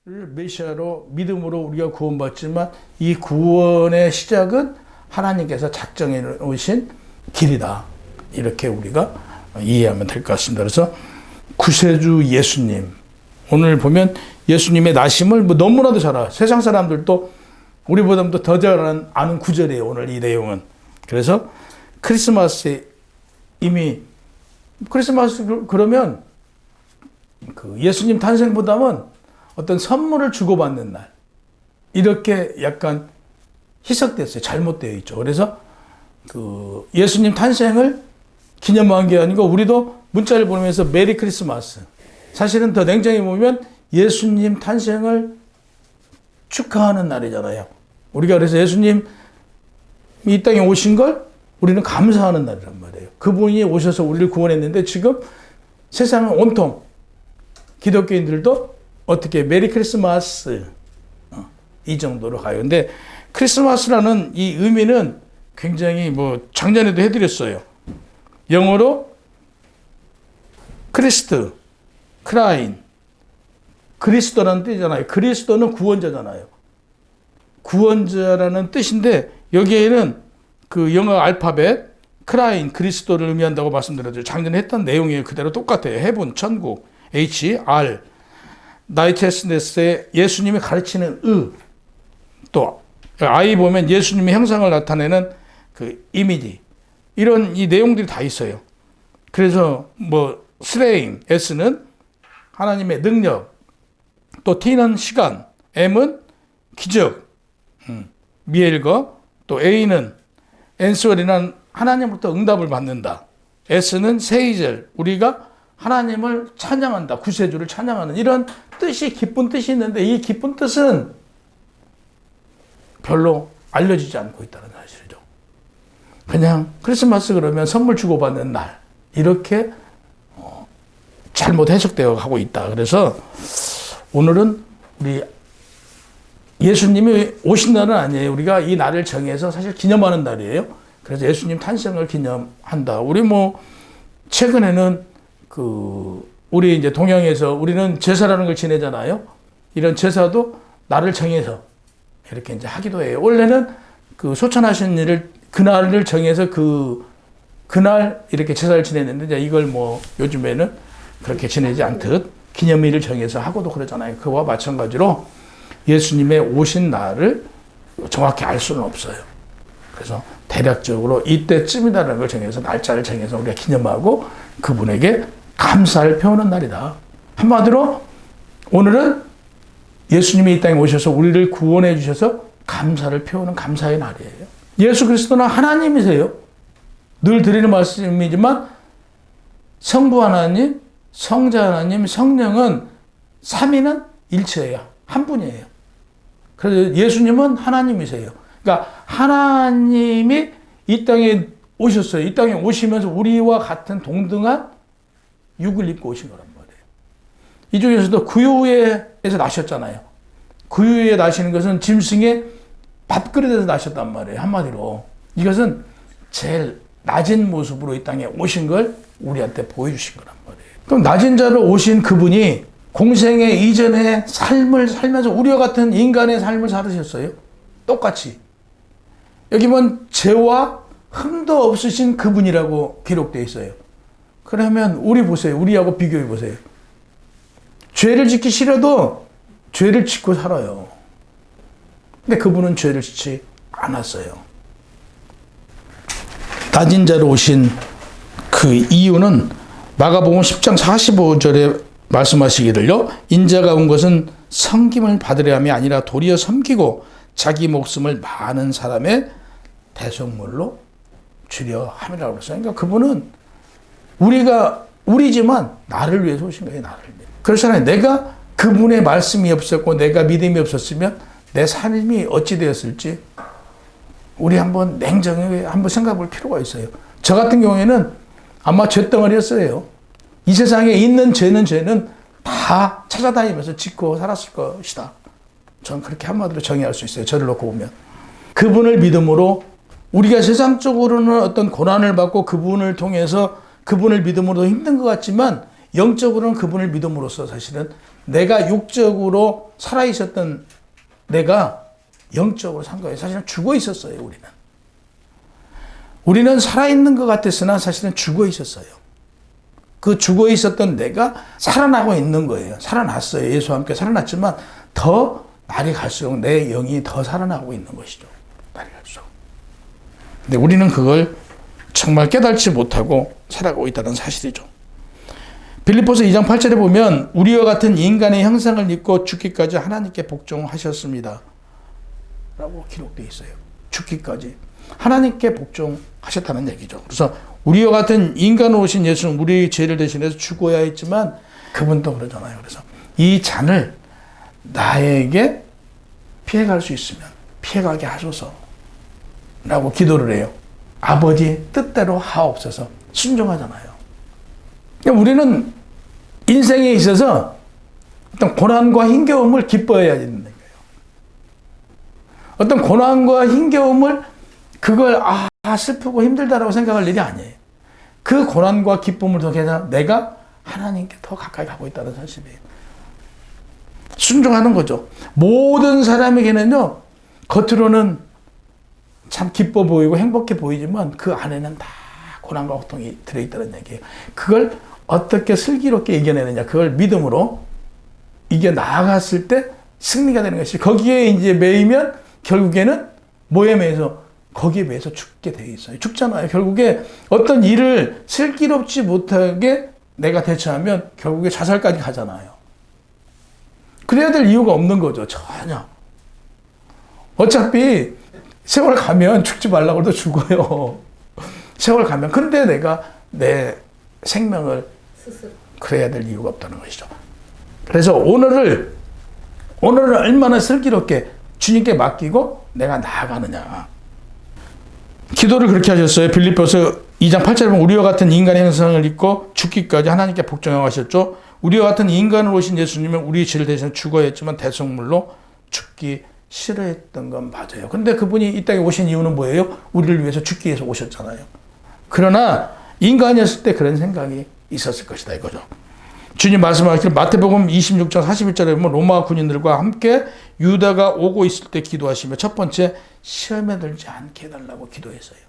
메시아로 믿음으로 우리가 구원받지만 이 구원의 시작은 하나님께서 작정해 놓으신 길이다. 이렇게 우리가 이해하면 될 것 같습니다. 그래서 구세주 예수님, 오늘 보면 예수님의 나심을 너무나도 잘 알아요. 세상 사람들도 우리보다도 더 잘 아는 구절이에요. 오늘 이 내용은. 그래서 크리스마스에 이미 크리스마스 그러면 그 예수님 탄생보다는 어떤 선물을 주고받는 날, 이렇게 약간 희석됐어요. 잘못되어 있죠. 그래서 그 예수님 탄생을 기념한 게 아니고 우리도 문자를 보내면서 메리 크리스마스. 사실은 더 냉정히 보면 예수님 탄생을 축하하는 날이잖아요. 우리가 그래서 예수님 이 땅에 오신 걸 우리는 감사하는 날이란 말이에요. 그분이 오셔서 우리를 구원했는데 지금 세상은 온통 기독교인들도 어떻게 메리 크리스마스 이 정도로 가요. 근데 크리스마스라는 이 의미는 굉장히 작년에도 해드렸어요. 영어로 크리스트, 크라인, 그리스도라는 뜻이잖아요. 그리스도는 구원자잖아요. 구원자라는 뜻인데 여기에는 그 영어 알파벳 크라인, 그리스도를 의미한다고 말씀드렸죠. 작년에 했던 내용이 그대로 똑같아요. 해분, 천국, H, R, 나이테스네스의 예수님이 가르치는 또 I 보면 예수님의 형상을 나타내는 그 이미지, 이런 이 내용들이 다 있어요. 그래서 슬레임, S는 하나님의 능력, 또 T는 시간, M은 기적, 미엘거, 또 A는 앤서리는 하나님으로부터 응답을 받는다. S는 세이젤, 우리가 하나님을 찬양한다. 구세주를 찬양하는 이런 뜻이, 기쁜 뜻이 있는데 이 기쁜 뜻은 별로 알려지지 않고 있다는 사실이죠. 그냥 크리스마스 그러면 선물 주고받는 날, 이렇게 잘못 해석되어 가고 있다. 그래서 오늘은 우리 예수님이 오신 날은 아니에요. 우리가 이 날을 정해서 사실 기념하는 날이에요. 그래서 예수님 탄생을 기념한다. 우리 최근에는 우리 이제 동양에서 우리는 제사라는 걸 지내잖아요. 이런 제사도 날을 정해서 이렇게 이제 하기도 해요. 원래는 소천하신 일을 그날을 정해서 그날 이렇게 제사를 지냈는데 이제 이걸 요즘에는 그렇게 지내지 않듯 기념일을 정해서 하고도 그러잖아요. 그와 마찬가지로 예수님의 오신 날을 정확히 알 수는 없어요. 그래서 대략적으로 이때쯤이다라는 걸 정해서 날짜를 정해서 우리가 기념하고 그분에게 감사를 표하는 날이다. 한마디로 오늘은 예수님이 이 땅에 오셔서 우리를 구원해 주셔서 감사를 표하는 감사의 날이에요. 예수 그리스도는 하나님이세요. 늘 드리는 말씀이지만 성부 하나님, 성자 하나님, 성령은 삼위는 일체예요. 한 분이에요. 그래서 예수님은 하나님이세요. 그러니까 하나님이 이 땅에 오셨어요. 이 땅에 오시면서 우리와 같은 동등한 육을 입고 오신 거란 말이에요. 이 중에서도 구유에서 나셨잖아요. 구유에 나시는 것은 짐승의 밥그릇에서 나셨단 말이에요. 한마디로 이것은 제일 낮은 모습으로 이 땅에 오신 걸 우리한테 보여주신 거란 말이에요. 그럼 낮은 자로 오신 그분이 공생의 이전의 삶을 살면서 우리와 같은 인간의 삶을 살으셨어요. 똑같이. 여기 보면 죄와 흠도 없으신 그분이라고 기록되어 있어요. 그러면 우리 보세요. 우리하고 비교해 보세요. 죄를 짓기 싫어도 죄를 짓고 살아요. 근데 그분은 죄를 짓지 않았어요. 낮은 자로 오신 그 이유는 마가복음 10장 45절에 말씀하시기를요. 인자가 온 것은 섬김을 받으려 함이 아니라 도리어 섬기고 자기 목숨을 많은 사람의 대속물로 주려 함이라고 그랬어요. 그러니까 그분은 우리지만 나를 위해서 오신 거예요. 나를 위해. 그렇잖아요. 내가 그분의 말씀이 없었고 내가 믿음이 없었으면 내 삶이 어찌 되었을지 우리 한번 냉정하게 한번 생각해 볼 필요가 있어요. 저 같은 경우에는 아마 죄덩어리였어요. 이 세상에 있는 죄는 다 찾아다니면서 짓고 살았을 것이다. 저는 그렇게 한마디로 정의할 수 있어요. 저를 놓고 보면. 그분을 믿음으로 우리가 세상적으로는 어떤 고난을 받고 그분을 통해서 그분을 믿음으로 힘든 것 같지만 영적으로는 그분을 믿음으로써 사실은 내가 육적으로 살아있었던 내가 영적으로 산 거예요. 사실은 죽어 있었어요, 우리는. 우리는 살아있는 것 같았으나 사실은 죽어 있었어요. 그 죽어 있었던 내가 살아나고 있는 거예요. 살아났어요. 예수와 함께 살아났지만 더 날이 갈수록 내 영이 더 살아나고 있는 것이죠. 날이 갈수록. 근데 우리는 그걸 정말 깨닫지 못하고 살아가고 있다는 사실이죠. 빌립보서 2장 8절에 보면 우리와 같은 인간의 형상을 입고 죽기까지 하나님께 복종하셨습니다. 라고 기록되어 있어요. 죽기까지 하나님께 복종하셨다는 얘기죠. 그래서 우리와 같은 인간으로 오신 예수는 우리의 죄를 대신해서 죽어야 했지만 그분도 그러잖아요. 그래서 이 잔을 나에게 피해갈 수 있으면 피해가게 하소서 라고 기도를 해요. 아버지 뜻대로 하옵소서. 순종하잖아요. 그러니까 우리는 인생에 있어서 어떤 고난과 힘겨움을 기뻐해야 되는 거예요. 어떤 고난과 힘겨움을 그걸 슬프고 힘들다라고 생각할 일이 아니에요. 그 고난과 기쁨을 통해서 내가 하나님께 더 가까이 가고 있다는 사실이에요. 순종하는 거죠. 모든 사람에게는요, 겉으로는 참 기뻐 보이고 행복해 보이지만 그 안에는 다 고난과 고통이 들어있다는 얘기예요. 그걸 어떻게 슬기롭게 이겨내느냐, 그걸 믿음으로 이겨 나아갔을 때 승리가 되는 것이, 거기에 이제 매이면 결국에는 뭐에 매여서 거기에 매여서 죽게 돼 있어요. 죽잖아요. 결국에 어떤 일을 슬기롭지 못하게 내가 대처하면 결국에 자살까지 가잖아요. 그래야 될 이유가 없는 거죠. 전혀. 어차피 세월 가면 죽지 말라고 해도 죽어요. 세월 가면. 근데 내가 내 생명을 그래야 될 이유가 없다는 것이죠. 그래서 오늘을 얼마나 슬기롭게 주님께 맡기고 내가 나아가느냐. 기도를 그렇게 하셨어요. 빌립보서 2장 8절에 보면 우리와 같은 인간의 형상을 입고 죽기까지 하나님께 복종하고 하셨죠. 우리와 같은 인간으로 오신 예수님은 우리 죄를 대신 죽어야 했지만 대속물로 죽기 싫어했던 건 맞아요. 근데 그분이 이 땅에 오신 이유는 뭐예요? 우리를 위해서 죽기 위해서 오셨잖아요. 그러나 인간이었을 때 그런 생각이 있었을 것이다 이거죠. 주님 말씀하시길 마태복음 26장 41절에 보면 로마 군인들과 함께 유다가 오고 있을 때 기도하시며 첫 번째 시험에 들지 않게 해달라고 기도했어요.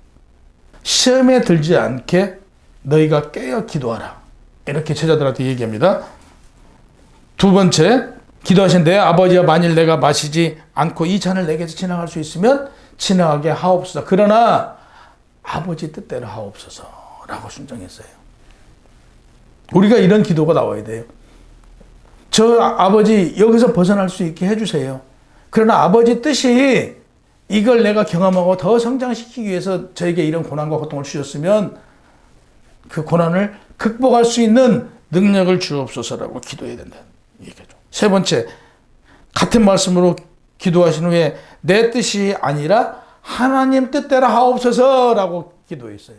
시험에 들지 않게 너희가 깨어 기도하라. 이렇게 제자들한테 얘기합니다. 두 번째 기도하신 내 아버지와 만일 내가 마시지 않고 이 잔을 내게서 지나갈 수 있으면 지나가게 하옵소서. 그러나 아버지 뜻대로 하옵소서라고 순종했어요. 우리가 이런 기도가 나와야 돼요. 저 아버지 여기서 벗어날 수 있게 해주세요. 그러나 아버지 뜻이 이걸 내가 경험하고 더 성장시키기 위해서 저에게 이런 고난과 고통을 주셨으면 그 고난을 극복할 수 있는 능력을 주옵소서라고 기도해야 된다는 얘기죠. 세 번째, 같은 말씀으로 기도하신 후에 내 뜻이 아니라 하나님 뜻대로 하옵소서라고 기도했어요.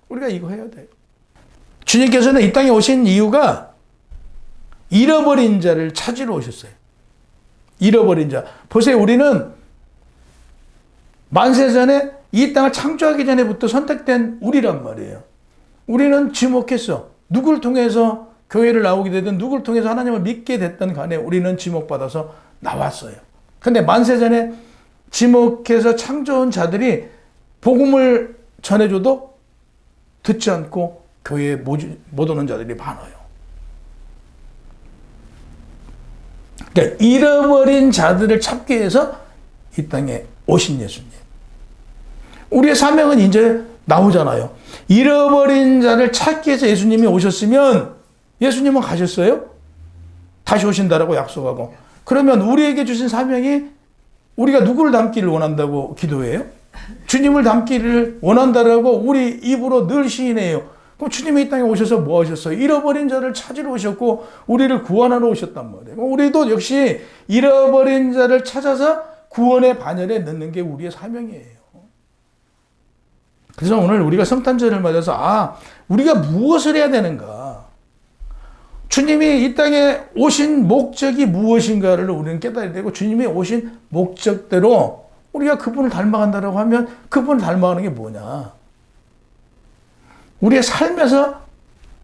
우리가 이거 해야 돼요. 주님께서는 이 땅에 오신 이유가 잃어버린 자를 찾으러 오셨어요. 잃어버린 자. 보세요. 우리는 만세전에 이 땅을 창조하기 전에부터 선택된 우리란 말이에요. 우리는 지목했어. 누굴 통해서 교회를 나오게 되든 누굴 통해서 하나님을 믿게 됐든 간에 우리는 지목받아서 나왔어요. 근데 만세전에 지목해서 창조한 자들이 복음을 전해줘도 듣지 않고 교회에 못 오는 자들이 많아요. 그러니까 잃어버린 자들을 찾기 위해서 이 땅에 오신 예수님. 우리의 사명은 이제 나오잖아요. 잃어버린 자를 찾기 위해서 예수님이 오셨으면 예수님은 가셨어요? 다시 오신다라고 약속하고. 그러면 우리에게 주신 사명이 우리가 누구를 닮기를 원한다고 기도해요? 주님을 닮기를 원한다라고 우리 입으로 늘 시인해요. 그럼 주님이 이 땅에 오셔서 뭐 하셨어요? 잃어버린 자를 찾으러 오셨고 우리를 구원하러 오셨단 말이에요. 우리도 역시 잃어버린 자를 찾아서 구원의 반열에 넣는 게 우리의 사명이에요. 그래서 오늘 우리가 성탄절을 맞아서 우리가 무엇을 해야 되는가? 주님이 이 땅에 오신 목적이 무엇인가를 우리는 깨달아야 되고 주님이 오신 목적대로 우리가 그분을 닮아간다고 하면 그분을 닮아가는 게 뭐냐? 우리의 삶에서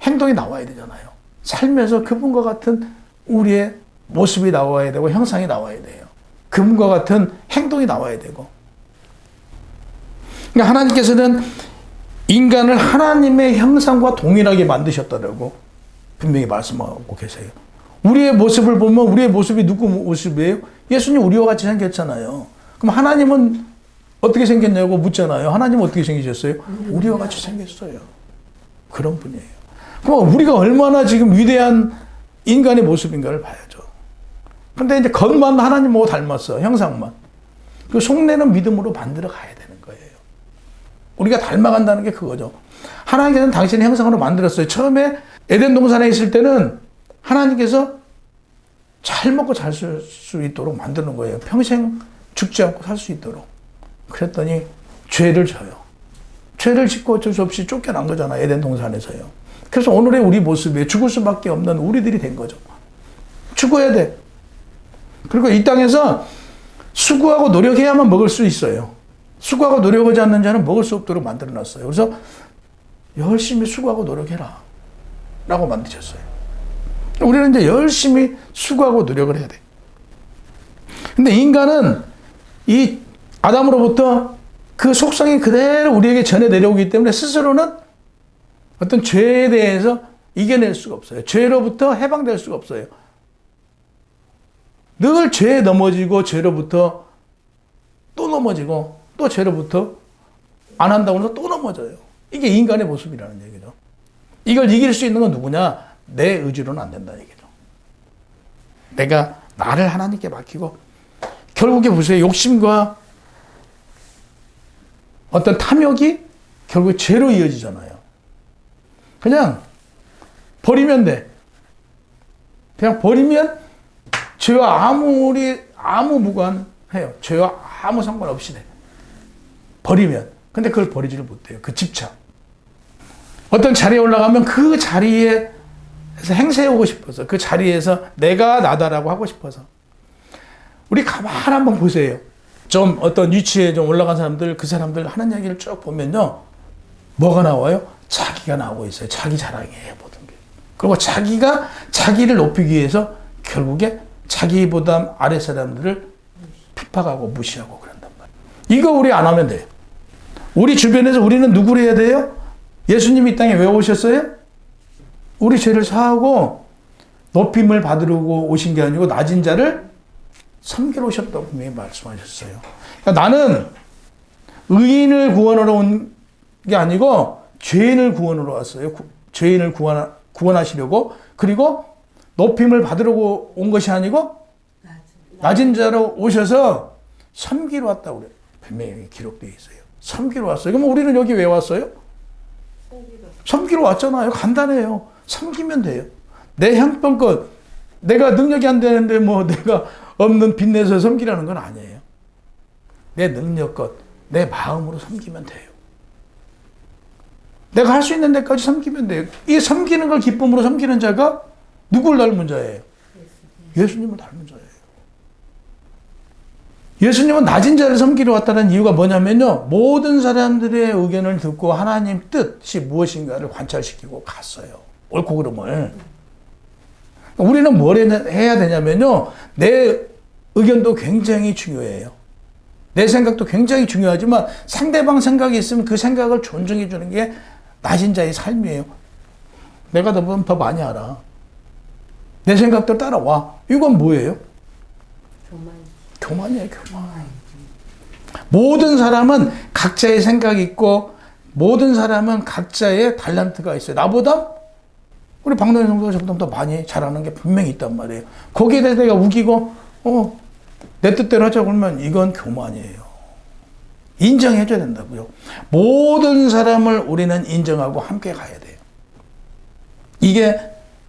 행동이 나와야 되잖아요. 살면서 그분과 같은 우리의 모습이 나와야 되고 형상이 나와야 돼요. 그분과 같은 행동이 나와야 되고. 그러니까 하나님께서는 인간을 하나님의 형상과 동일하게 만드셨다고 분명히 말씀하고 계세요. 우리의 모습을 보면 우리의 모습이 누구 모습이에요? 예수님 우리와 같이 생겼잖아요. 그럼 하나님은 어떻게 생겼냐고 묻잖아요. 하나님은 어떻게 생기셨어요? 우리와 같이 생겼어요. 그런 분이에요. 그럼 우리가 얼마나 지금 위대한 인간의 모습인가를 봐야죠. 근데 이제 겉만 하나님하고 닮았어. 형상만. 그 속내는 믿음으로 만들어 가야 되는 거예요. 우리가 닮아간다는 게 그거죠. 하나님께서는 당신의 형상으로 만들었어요. 처음에 에덴 동산에 있을 때는 하나님께서 잘 먹고 잘 수 있도록 만드는 거예요. 평생 죽지 않고 살 수 있도록. 그랬더니 죄를 져요. 죄를 짓고 어쩔 수 없이 쫓겨난 거잖아. 에덴 동산에서요. 그래서 오늘의 우리 모습에 죽을 수밖에 없는 우리들이 된 거죠. 죽어야 돼. 그리고 이 땅에서 수고하고 노력해야만 먹을 수 있어요. 수고하고 노력하지 않는 자는 먹을 수 없도록 만들어놨어요. 그래서 열심히 수고하고 노력해라 라고 만드셨어요. 우리는 이제 열심히 수고하고 노력을 해야 돼. 근데 인간은 이 아담으로부터 그 속성이 그대로 우리에게 전해 내려오기 때문에 스스로는 어떤 죄에 대해서 이겨낼 수가 없어요. 죄로부터 해방될 수가 없어요. 늘 죄에 넘어지고 죄로부터 또 넘어지고 또 죄로부터 안 한다고 해서 또 넘어져요. 이게 인간의 모습이라는 얘기죠. 이걸 이길 수 있는 건 누구냐? 내 의지로는 안 된다는 얘기죠. 내가 나를 하나님께 맡기고 결국에 보세요. 욕심과 어떤 탐욕이 결국 죄로 이어지잖아요. 그냥 버리면 돼. 그냥 버리면 죄와 아무 무관해요. 죄와 아무 상관없이 돼. 버리면. 근데 그걸 버리지를 못해요. 그 집착. 어떤 자리에 올라가면 그 자리에서 행세하고 싶어서, 그 자리에서 내가 나다라고 하고 싶어서. 우리 가만 한번 보세요. 좀 어떤 위치에 좀 올라간 사람들, 그 사람들 하는 얘기를 쭉 보면요. 뭐가 나와요? 자기가 나오고 있어요. 자기 자랑이에요. 모든 게. 그리고 자기가 자기를 높이기 위해서 결국에 자기보다 아래 사람들을 핍박하고 무시하고 그런단 말이에요. 이거 우리 안 하면 돼요. 우리 주변에서 우리는 누구를 해야 돼요? 예수님이 이 땅에 왜 오셨어요? 우리 죄를 사하고 높임을 받으려고 오신 게 아니고 낮은 자를 섬기러 오셨다고 분명히 말씀하셨어요. 그러니까 나는 의인을 구원하러 온 게 아니고 죄인을 구원하러 왔어요. 죄인을 구원하시려고. 그리고 높임을 받으려고 온 것이 아니고 낮은 자로 오셔서 섬기러 왔다고 그래요. 분명히 기록되어 있어요. 섬기러 왔어요. 그럼 우리는 여기 왜 왔어요? 섬기러 왔잖아요. 간단해요. 섬기면 돼요. 내 형편껏 내가 능력이 안 되는데 뭐 내가 없는 빚내서 섬기라는 건 아니에요. 내 능력껏 내 마음으로 섬기면 돼요. 내가 할 수 있는 데까지 섬기면 돼요. 이 섬기는 걸 기쁨으로 섬기는 자가 누구를 닮은 자예요? 예수님을 닮은 자예요. 예수님은 낮은 자를 섬기러 왔다는 이유가 뭐냐면요. 모든 사람들의 의견을 듣고 하나님 뜻이 무엇인가를 관찰시키고 갔어요. 옳고 그름을. 우리는 뭘 해야 되냐면요. 내 의견도 굉장히 중요해요. 내 생각도 굉장히 중요하지만 상대방 생각이 있으면 그 생각을 존중해 주는 게 낮은 자의 삶이에요. 내가 더 많이 알아. 내 생각대로 따라와. 이건 뭐예요? 교만이에요, 교만. 모든 사람은 각자의 생각이 있고 모든 사람은 각자의 탤런트가 있어요. 나보다 우리 박노현 성도가 저보다 더 많이 잘하는 게 분명히 있단 말이에요. 거기에 대해서 내가 우기고 내 뜻대로 하자고 그러면 이건 교만이에요. 인정해줘야 된다고요. 모든 사람을 우리는 인정하고 함께 가야 돼요. 이게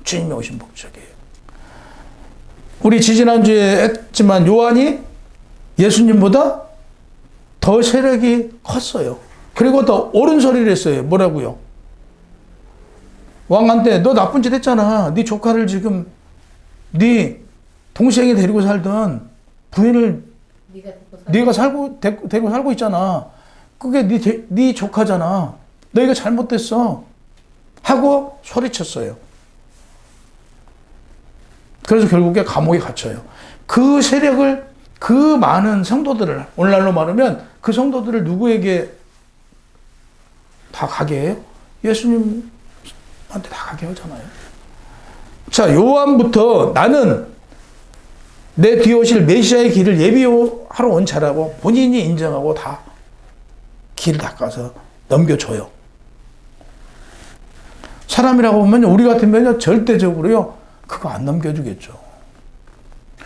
주님이 오신 목적이에요. 우리 지지난주에 했지만 요한이 예수님보다 더 세력이 컸어요. 그리고 더 옳은 소리를 했어요. 뭐라고요? 왕한테 너 나쁜 짓 했잖아. 네 조카를 지금 네 동생이 데리고 살던 부인을 네가 데리고 살고 있잖아. 그게 네 조카잖아. 너희가 잘못됐어. 하고 소리쳤어요. 그래서 결국에 감옥에 갇혀요. 그 세력을, 그 많은 성도들을, 오늘날로 말하면 그 성도들을 누구에게 다 가게 해요? 예수님한테 다 가게 하잖아요. 자, 요한부터 나는 내 뒤에 오실 메시아의 길을 예비하러 온 자라고 본인이 인정하고 다 길을 닦아서 넘겨줘요. 사람이라고 보면 우리 같으면 절대적으로요, 그거 안 넘겨주겠죠.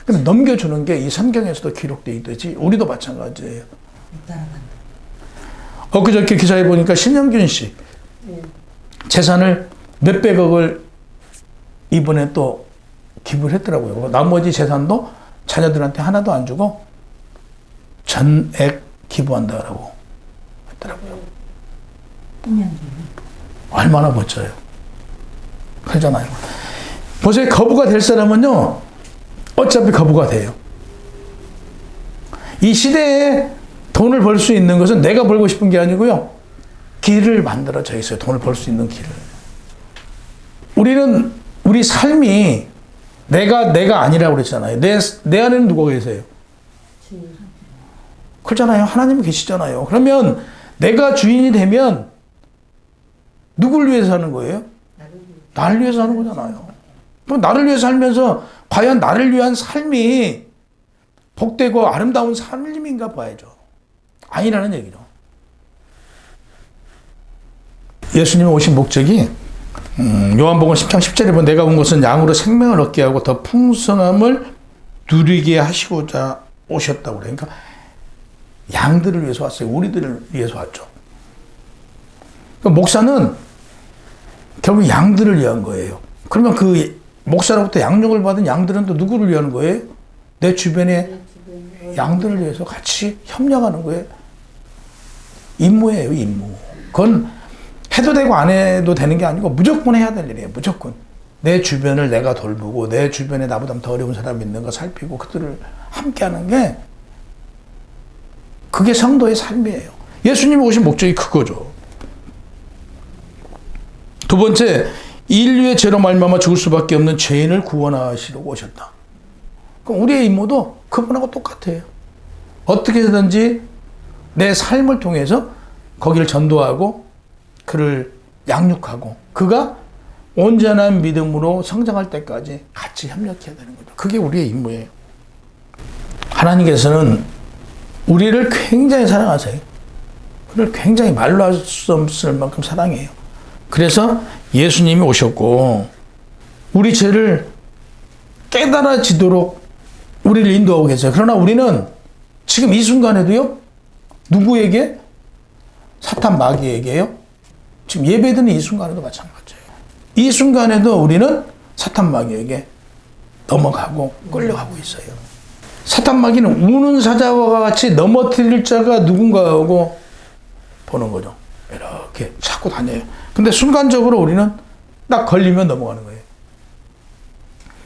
근데 넘겨주는 게 이 성경에서도 기록되어 있듯이 우리도 마찬가지예요. 엊그저께 기사에 보니까 신영균 씨 재산을 몇백억을 이번에 또 기부를 했더라고요. 나머지 재산도 자녀들한테 하나도 안 주고 전액 기부한다라고 했더라고요. 얼마나 멋져요. 그러잖아요. 보세요. 거부가 될 사람은요, 어차피 거부가 돼요. 이 시대에 돈을 벌 수 있는 것은 내가 벌고 싶은 게 아니고요, 길을 만들어져 있어요. 돈을 벌 수 있는 길을. 우리는 우리 삶이 내가 아니라고 그랬잖아요. 내 안에는 누가 계세요? 그렇잖아요. 하나님이 계시잖아요. 그러면 내가 주인이 되면 누굴 위해서 사는 거예요? 나를 위해서 사는 거잖아요. 그럼 나를 위해서 살면서 과연 나를 위한 삶이 복되고 아름다운 삶인가 봐야죠. 아니라는 얘기죠. 예수님이 오신 목적이 요한복음 10장 10절에 보면 내가 온 것은 양으로 생명을 얻게 하고 더 풍성함을 누리게 하시고자 오셨다고 그래요. 그러니까 양들을 위해서 왔어요. 우리들을 위해서 왔죠. 그러니까 목사는 결국 양들을 위한 거예요. 그러면 그 목사로부터 양육을 받은 양들은 또 누구를 위한 거예요? 내 주변의 양들을 위해서 같이 협력하는 거예요. 임무예요, 임무. 그건 해도 되고 안 해도 되는 게 아니고 무조건 해야 될 일이에요. 무조건. 내 주변을 내가 돌보고 내 주변에 나보다 더 어려운 사람이 있는 거 살피고 그들을 함께 하는 게 그게 성도의 삶이에요. 예수님이 오신 목적이 그거죠. 두 번째, 인류의 죄로 말미암아 죽을 수밖에 없는 죄인을 구원하시려고 오셨다. 그럼 우리의 임무도 그분하고 똑같아요. 어떻게 해서든지 내 삶을 통해서 거기를 전도하고 그를 양육하고 그가 온전한 믿음으로 성장할 때까지 같이 협력해야 되는 거죠. 그게 우리의 임무예요. 하나님께서는 우리를 굉장히 사랑하세요. 그를 굉장히 말로 할 수 없을 만큼 사랑해요. 그래서 예수님이 오셨고 우리 죄를 깨달아지도록 우리를 인도하고 계세요. 그러나 우리는 지금 이 순간에도요, 누구에게? 사탄 마귀에게요. 지금 예배드리는 이 순간에도 마찬가지예요. 이 순간에도 우리는 사탄 마귀에게 넘어가고 끌려가고 있어요. 사탄 마귀는 우는 사자와 같이 넘어뜨릴 자가 누군가 하고 보는 거죠. 이렇게 찾고 다녀요. 근데 순간적으로 우리는 딱 걸리면 넘어가는 거예요.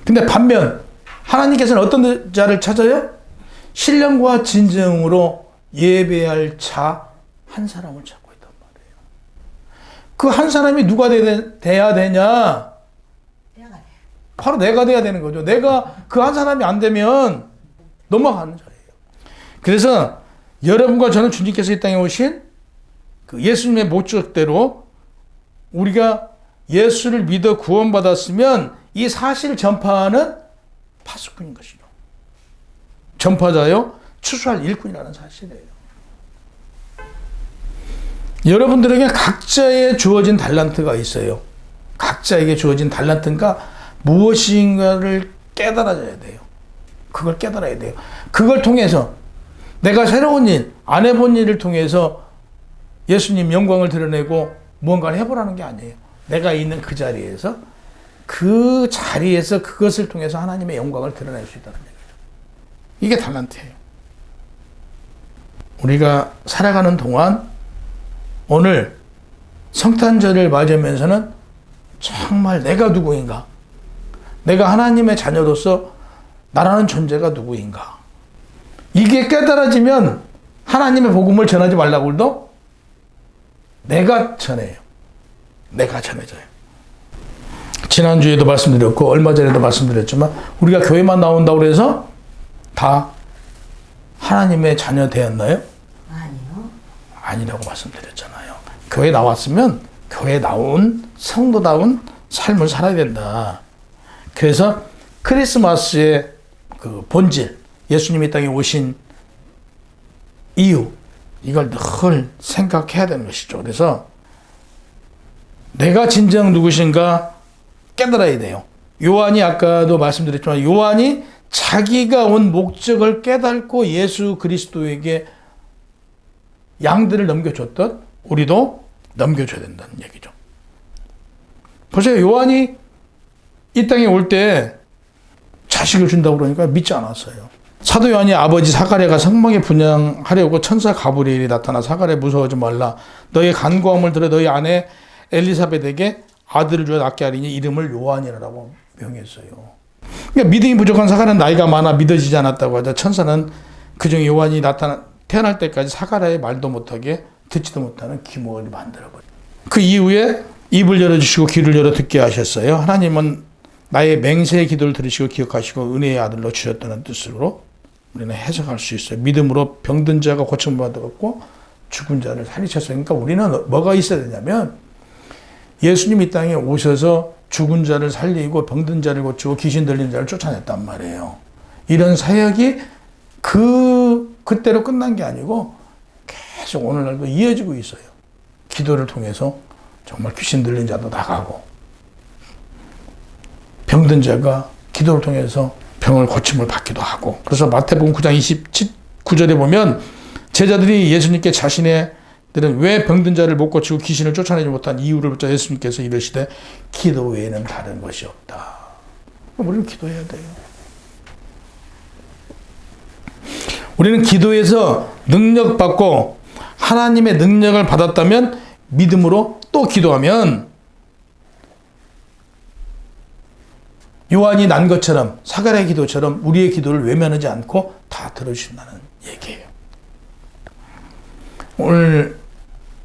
근데 반면 하나님께서는 어떤 자를 찾아요? 신령과 진정으로 예배할 자 한 사람을 찾고 있단 말이에요. 그 한 사람이 누가 돼야 되냐? 바로 내가 돼야 되는 거죠. 내가 그 한 사람이 안 되면 넘어가는 자예요. 그래서 여러분과 저는 주님께서 이 땅에 오신 그 예수님의 목적대로 우리가 예수를 믿어 구원받았으면 이 사실을 전파하는 파수꾼인 것이죠. 전파자요, 추수할 일꾼이라는 사실이에요. 여러분들에게 각자에 주어진 달란트가 있어요. 각자에게 주어진 달란트가 무엇인가를 깨달아야 돼요. 그걸 깨달아야 돼요. 그걸 통해서 내가 새로운 일, 안 해본 일을 통해서 예수님 영광을 드러내고 무언가를 해보라는 게 아니에요. 내가 있는 그 자리에서 그것을 통해서 하나님의 영광을 드러낼 수 있다는 얘기죠. 이게 달란트예요. 우리가 살아가는 동안 오늘 성탄절을 맞으면서는 정말 내가 누구인가? 내가 하나님의 자녀로서 나라는 존재가 누구인가? 이게 깨달아지면 하나님의 복음을 전하지 말라고 해도 내가 전해요. 내가 전해져요. 지난주에도 말씀드렸고 얼마 전에도 말씀드렸지만 우리가 교회만 나온다고 해서 다 하나님의 자녀 되었나요? 아니요. 아니라고 말씀드렸잖아요. 교회 나왔으면 교회 나온 성도다운 삶을 살아야 된다. 그래서 크리스마스의 그 본질, 예수님이 땅에 오신 이유, 이걸 늘 생각해야 되는 것이죠. 그래서 내가 진정 누구신가 깨달아야 돼요. 요한이 아까도 말씀드렸지만 요한이 자기가 온 목적을 깨닫고 예수 그리스도에게 양들을 넘겨줬던 우리도 넘겨줘야 된다는 얘기죠. 보세요. 요한이 이 땅에 올 때 자식을 준다고 그러니까 믿지 않았어요. 사도 요한이 아버지 사가랴가 성막에 분양하려고 천사 가브리엘이 나타나 사가랴 무서워하지 말라. 너의 간구함을 들어 너희 아내 엘리사벳에게 아들을 주어 낳게 하리니 이름을 요한이라고 명했어요. 그러니까 믿음이 부족한 사가랴는 나이가 많아 믿어지지 않았다고 하자 천사는 그중에 요한이 태어날 때까지 사가랴의 말도 못하게 듣지도 못하는 기목을 만들어버려요. 그 이후에 입을 열어주시고 귀를 열어 듣게 하셨어요. 하나님은 나의 맹세의 기도를 들으시고 기억하시고 은혜의 아들로 주셨다는 뜻으로 우리는 해석할 수 있어요. 믿음으로 병든 자가 고침을 받았고 죽은 자를 살리셨어요. 그러니까 우리는 뭐가 있어야 되냐면 예수님 이 땅에 오셔서 죽은 자를 살리고 병든 자를 고치고 귀신 들린 자를 쫓아냈단 말이에요. 이런 사역이 그때로 끝난 게 아니고 계속 오늘날도 이어지고 있어요. 기도를 통해서 정말 귀신 들린 자도 나가고 병든 자가 기도를 통해서 병을 고침을 받기도 하고. 그래서 마태복음 9장 29절에 보면 제자들이 예수님께 자신들은 왜 병든 자를 못 고치고 귀신을 쫓아내지 못한 이유를 묻자 예수님께서 이르시되 기도 외에는 다른 것이 없다. 우리는 기도해야 돼요. 우리는 기도해서 능력받고 하나님의 능력을 받았다면 믿음으로 또 기도하면 요한이 난 것처럼 사가랴의 기도처럼 우리의 기도를 외면하지 않고 다 들어주신다는 얘기예요. 오늘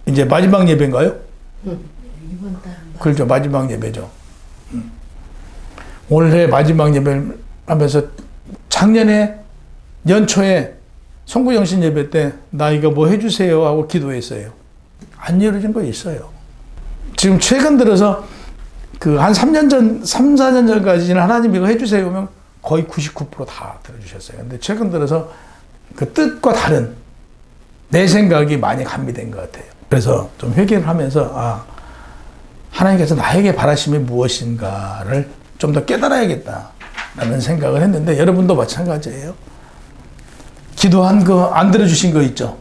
이제 마지막 예배인가요? 이번 달은 그렇죠. 마지막 예배죠. 올해 마지막 예배를 하면서 작년에 연초에 송구영신 예배 때 나 이거 뭐 해주세요 하고 기도했어요. 안 이루어진 거 있어요. 지금 최근 들어서 그 한 3년 전, 3, 4년 전까지는 하나님 이거 해주세요 하면 거의 99% 다 들어주셨어요. 근데 최근 들어서 그 뜻과 다른 내 생각이 많이 감미된 것 같아요. 그래서 좀 회개를 하면서 하나님께서 나에게 바라심이 무엇인가를 좀 더 깨달아야겠다라는 생각을 했는데 여러분도 마찬가지예요. 기도한 거 안 들어주신 거 있죠.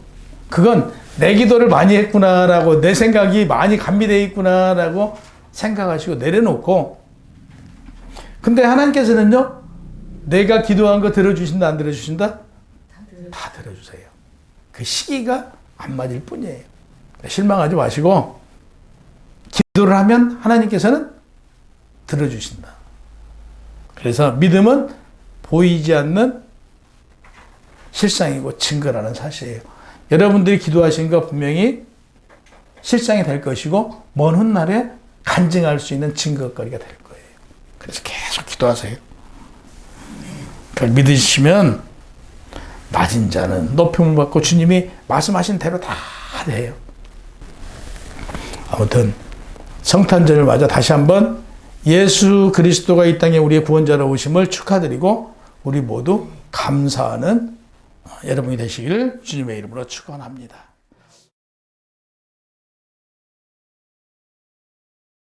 그건 내 기도를 많이 했구나라고 내 생각이 많이 감미되어 있구나라고 생각하시고 내려놓고 근데 하나님께서는요 내가 기도한 거 들어주신다 안 들어주신다? 다 들어주세요. 그 시기가 안 맞을 뿐이에요. 실망하지 마시고 기도를 하면 하나님께서는 들어주신다. 그래서 믿음은 보이지 않는 실상이고 증거라는 사실이에요. 여러분들이 기도하신 거 분명히 실상이 될 것이고 먼 훗날에 간증할 수 있는 증거거리가 될 거예요. 그래서 계속 기도하세요. 그걸 믿으시면 낮은 자는 높임을 받고 주님이 말씀하신 대로 다 돼요. 아무튼 성탄절을 맞아 다시 한번 예수 그리스도가 이 땅에 우리의 구원자로 오심을 축하드리고 우리 모두 감사하는 여러분이 되시기를 주님의 이름으로 축원합니다.